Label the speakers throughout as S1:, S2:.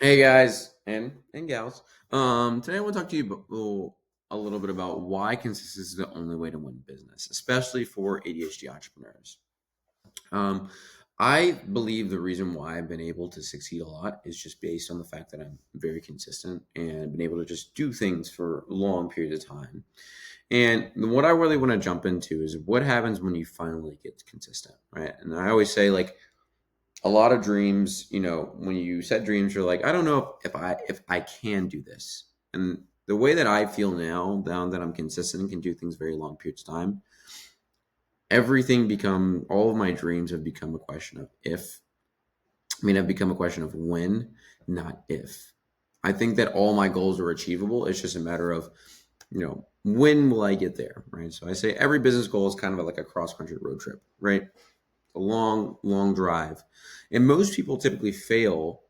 S1: Hey guys and gals. Today I want to talk to you a little bit about why consistency is the only way to win business, especially for ADHD entrepreneurs. Um, I believe the reason why I've been able to succeed a lot is just based on the fact that I'm very consistent and been able to just do things for long periods of time. And what I really want to jump into is what happens when you finally get consistent, right? And I always say like a lot of dreams, when you set dreams, you're like, I don't know if I can do this. And the way that I feel now that I'm consistent and can do things very long periods of time, all of my dreams have become a question of if. Have become a question of when, not if. I think that all my goals are achievable. It's just a matter of, when will I get there, right? So I say every business goal is kind of like a cross country road trip, right? A long, long drive. And most people typically fail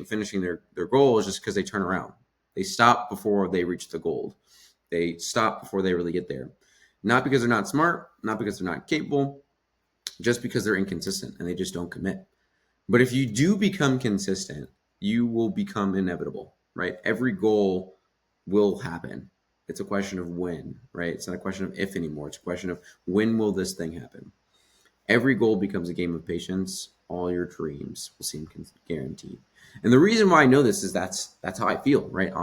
S1: finishing their goals just because they turn around. They stop before they reach the goal. They stop before they really get there. Not because they're not smart, not because they're not capable, just because they're inconsistent and they just don't commit. But if you do become consistent, you will become inevitable, right? Every goal will happen. It's a question of when, right? It's not a question of if anymore. It's a question of when will this thing happen? Every goal becomes a game of patience. All your dreams will seem guaranteed. And the reason why I know this is that's how I feel, right?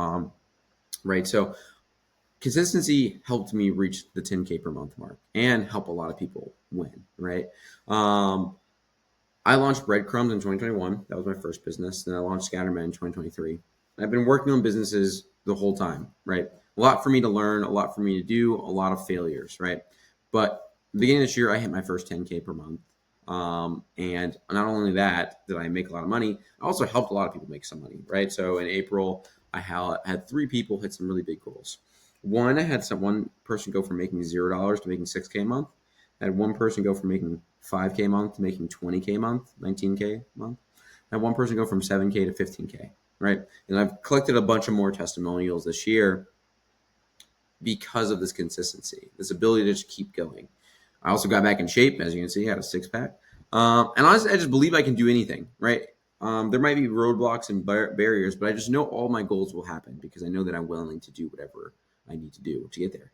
S1: Right. So consistency helped me reach the 10K per month mark and help a lot of people win, right? Um, I launched Breadcrumbs in 2021. That was my first business. Then I launched Scatterman in 2023. I've been working on businesses the whole time, right? A lot for me to learn, a lot for me to do, a lot of failures, right? But beginning of this year, I hit my first 10K per month. And not only that, did I make a lot of money, I also helped a lot of people make some money, right? So in April, I had three people hit some really big goals. One, I had one person go from making $0 to making 6K a month. I had one person go from making 5K a month to making 20K a month, 19K a month. I had one person go from 7K to 15K, right? And I've collected a bunch of more testimonials this year because of this consistency, this ability to just keep going. I also got back in shape, as you can see, I had a six pack. And honestly, I just believe I can do anything, right? There might be roadblocks and barriers, but I just know all my goals will happen because I know that I'm willing to do whatever I need to do to get there.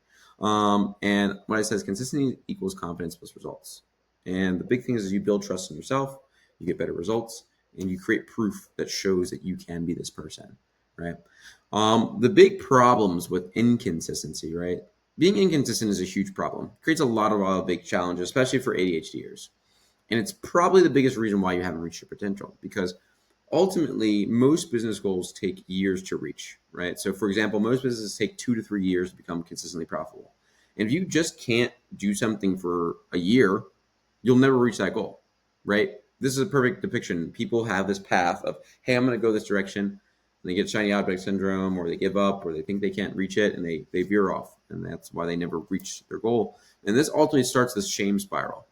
S1: And what I said is consistency equals confidence plus results. And the big thing is you build trust in yourself, you get better results, and you create proof that shows that you can be this person, right? The big problems with inconsistency, right? Being inconsistent is a huge problem. It creates a lot of big challenges, especially for ADHDers. And it's probably the biggest reason why you haven't reached your potential because ultimately most business goals take years to reach, right? So for example, most businesses take 2 to 3 years to become consistently profitable. And if you just can't do something for a year, you'll never reach that goal, right? This is a perfect depiction. People have this path of, hey, I'm going to go this direction. And they get shiny object syndrome, or they give up, or they think they can't reach it, and they veer off. And that's why they never reach their goal. And this ultimately starts this shame spiral.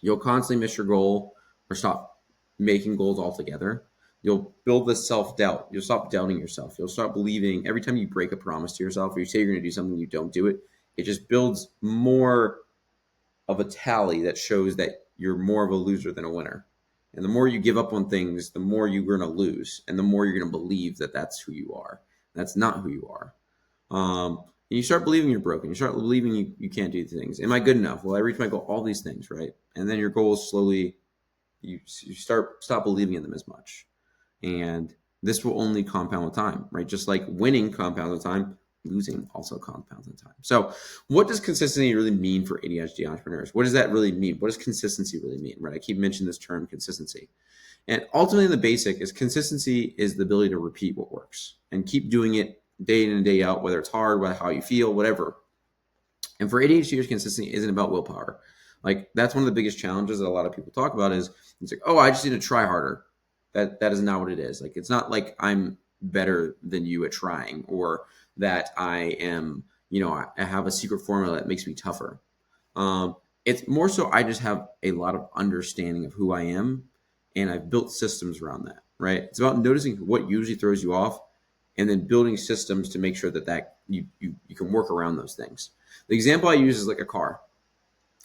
S1: You'll constantly miss your goal or stop making goals altogether. You'll build this self doubt. You'll stop doubting yourself. You'll stop believing every time you break a promise to yourself or you say you're going to do something, you don't do it. It just builds more of a tally that shows that you're more of a loser than a winner. And the more you give up on things, the more you're going to lose, and the more you're going to believe that that's who you are. That's not who you are. And you start believing you're broken. You start believing you can't do things. Am I good enough? Will I reach my goal? All these things, right? And then your goals slowly, you stop believing in them as much. And this will only compound with time, right? Just like winning compounds with time, losing also compounds in time. So, what does consistency really mean for ADHD entrepreneurs? What does that really mean? What does consistency really mean, right? I keep mentioning this term consistency. And ultimately, the basic is consistency is the ability to repeat what works and keep doing it day in and day out, whether it's hard, whether how you feel, whatever. And for ADHDers, consistency isn't about willpower. Like that's one of the biggest challenges that a lot of people talk about is it's like, oh, I just need to try harder. That is not what it is. Like it's not like I'm better than you at trying or that I am, I have a secret formula that makes me tougher. It's more so I just have a lot of understanding of who I am and I've built systems around that, right? It's about noticing what usually throws you off and then building systems to make sure that you can work around those things. The example I use is like a car,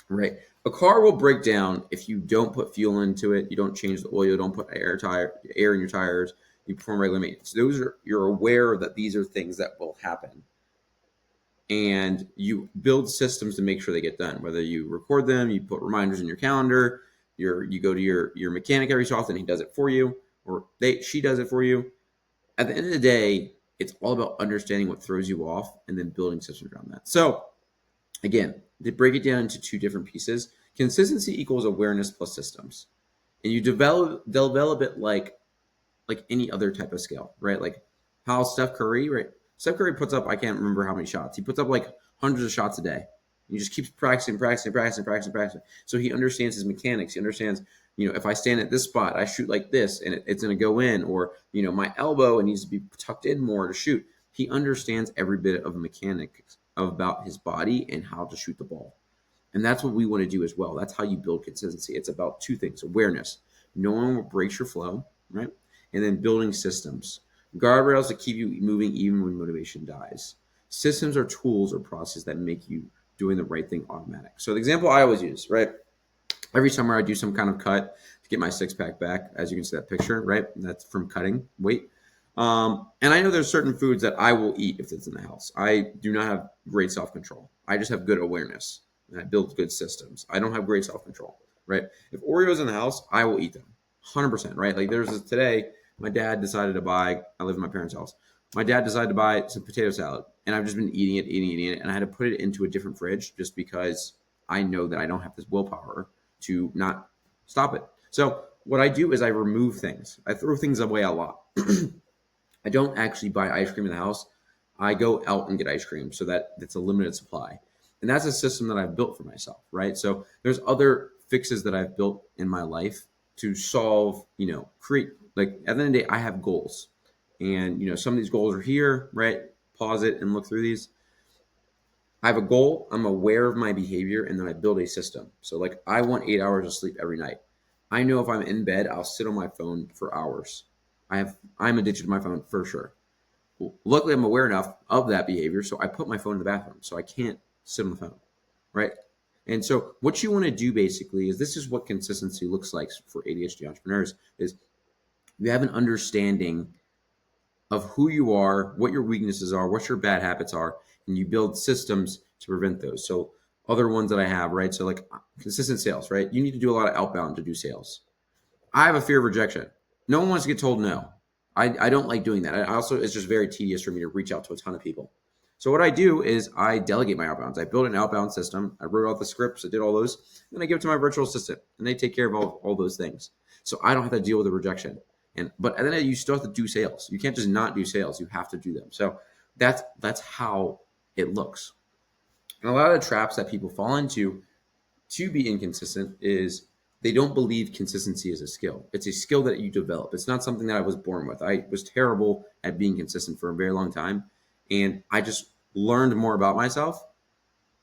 S1: right? A car will break down if you don't put fuel into it, you don't change the oil, you don't put air in your tires, you perform regular maintenance. You're aware that these are things that will happen, and you build systems to make sure they get done. Whether you record them, you put reminders in your calendar, you go to your mechanic every so often, he does it for you, or she does it for you. At the end of the day, it's all about understanding what throws you off and then building systems around that. So again, to break it down into two different pieces, consistency equals awareness plus systems. And you develop it like any other type of skill, right? Like how Steph Curry, right? Steph Curry puts up, I can't remember how many shots. He puts up like hundreds of shots a day. He just keeps practicing. So he understands his mechanics. He understands, if I stand at this spot, I shoot like this and it's going to go in, or, my elbow, it needs to be tucked in more to shoot. He understands every bit of mechanics about his body and how to shoot the ball. And that's what we want to do as well. That's how you build consistency. It's about two things: awareness, knowing what breaks your flow, right? And then building systems, guardrails to keep you moving even when motivation dies. Systems are tools or processes that make you doing the right thing automatic. So the example I always use, right? Every summer I do some kind of cut to get my six-pack back. As you can see that picture, right? That's from cutting weight. And I know there's certain foods that I will eat if it's in the house. I do not have great self-control. I just have good awareness, and I build good systems. I don't have great self-control, right? If Oreo's in the house, I will eat them 100%, right? Like today, my dad decided to buy, I live in my parents' house. My dad decided to buy some potato salad, and I've just been eating it. And I had to put it into a different fridge just because I know that I don't have this willpower to not stop it. So what I do is I remove things. I throw things away a lot. I don't actually buy ice cream in the house. I go out and get ice cream so that it's a limited supply. And that's a system that I've built for myself, right? So there's other fixes that I've built in my life to solve, create, like at the end of the day, I have goals. And, some of these goals are here, right? Pause it and look through these. I have a goal. I'm aware of my behavior, and then I build a system. So like I want 8 hours of sleep every night. I know if I'm in bed, I'll sit on my phone for hours. I'm addicted to my phone for sure. Luckily, I'm aware enough of that behavior, so I put my phone in the bathroom, so I can't sit on the phone, right? And so what you want to do basically is, this is what consistency looks like for ADHD entrepreneurs, is you have an understanding of who you are, what your weaknesses are, what your bad habits are, and you build systems to prevent those. So other ones that I have, right? So like consistent sales, right? You need to do a lot of outbound to do sales. I have a fear of rejection. No one wants to get told no. I don't like doing that. It's just very tedious for me to reach out to a ton of people. So what I do is I delegate my outbounds. I build an outbound system. I wrote out the scripts. I did all those. Then I give it to my virtual assistant, and they take care of all those things. So I don't have to deal with the rejection. But at the end of the day, you still have to do sales. You can't just not do sales. You have to do them. So that's how it looks. And a lot of the traps that people fall into to be inconsistent is they don't believe consistency is a skill. It's a skill that you develop. It's not something that I was born with. I was terrible at being consistent for a very long time. And I just learned more about myself,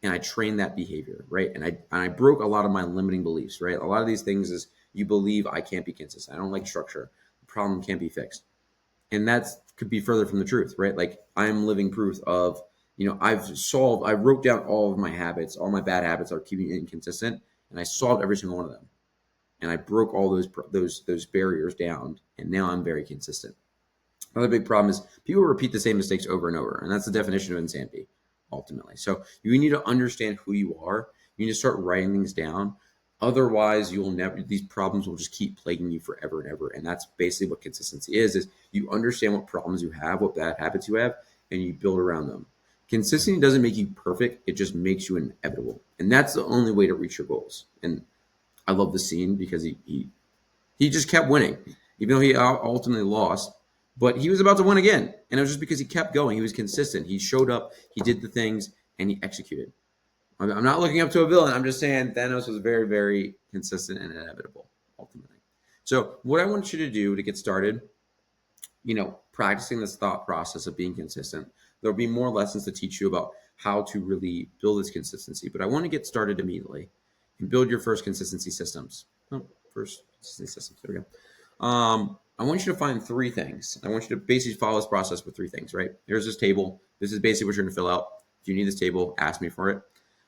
S1: and I trained that behavior, right? And I broke a lot of my limiting beliefs, right? A lot of these things is you believe I can't be consistent. I don't like structure. The problem can't be fixed. And that could be further from the truth, right? Like I'm living proof of, I wrote down all of my habits, all my bad habits are keeping me inconsistent, and I solved every single one of them. And I broke all those barriers down, and now I'm very consistent. Another big problem is people repeat the same mistakes over and over, and that's the definition of insanity, ultimately. So you need to understand who you are. You need to start writing things down. Otherwise, these problems will just keep plaguing you forever and ever. And that's basically what consistency is you understand what problems you have, what bad habits you have, and you build around them. Consistency doesn't make you perfect. It just makes you inevitable. And that's the only way to reach your goals. And I love the scene because he just kept winning, even though he ultimately lost. But he was about to win again. And it was just because he kept going. He was consistent. He showed up. He did the things, and he executed. I'm not looking up to a villain. I'm just saying Thanos was very, very consistent and inevitable, ultimately. So what I want you to do to get started, practicing this thought process of being consistent, there'll be more lessons to teach you about how to really build this consistency. But I want to get started immediately and build your first consistency systems. First consistency systems. There we go. I want you to find three things. I want you to basically follow this process with three things, right? Here's this table. This is basically what you're going to fill out. If you need this table, ask me for it.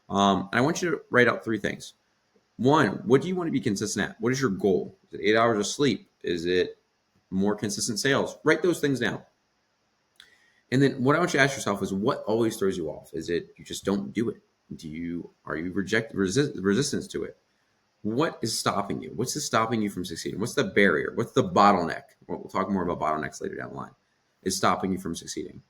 S1: And I want you to write out three things. One, what do you want to be consistent at? What is your goal? Is it 8 hours of sleep? Is it more consistent sales. Write those things down. And then what I want you to ask yourself is, what always throws you off? Is it you just don't do it? Are you resistance to it? What is stopping you? What's stopping you from succeeding? What's the barrier? What's the bottleneck? We'll talk more about bottlenecks later down the line. Is stopping you from succeeding.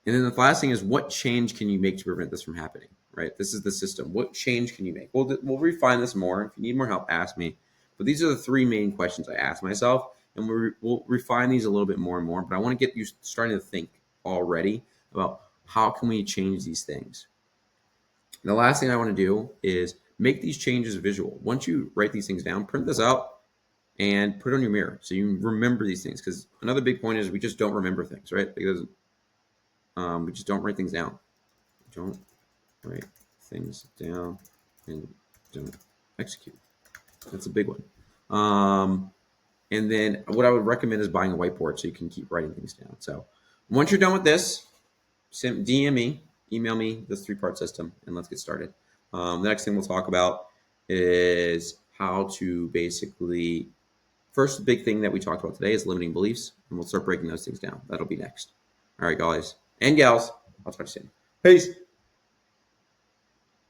S1: And then the last thing is, what change can you make to prevent this from happening? Right? This is the system. What change can you make? We'll refine this more. If you need more help, ask me. But these are the three main questions I ask myself, and we'll refine these a little bit more and more. But I want to get you starting to think already about how can we change these things. And the last thing I want to do is make these changes visual. Once you write these things down, print this out and put it on your mirror so you remember these things. Because another big point is we just don't remember things, right? Because we just don't write things down. Don't write things down and don't execute. That's a big one. And then what I would recommend is buying a whiteboard so you can keep writing things down. So once you're done with this, DM me, email me this 3-part system, and let's get started. The next thing we'll talk about is how to basically, first big thing that we talked about today is limiting beliefs, and we'll start breaking those things down. That'll be next. All right, guys and gals, I'll talk to you soon. Peace.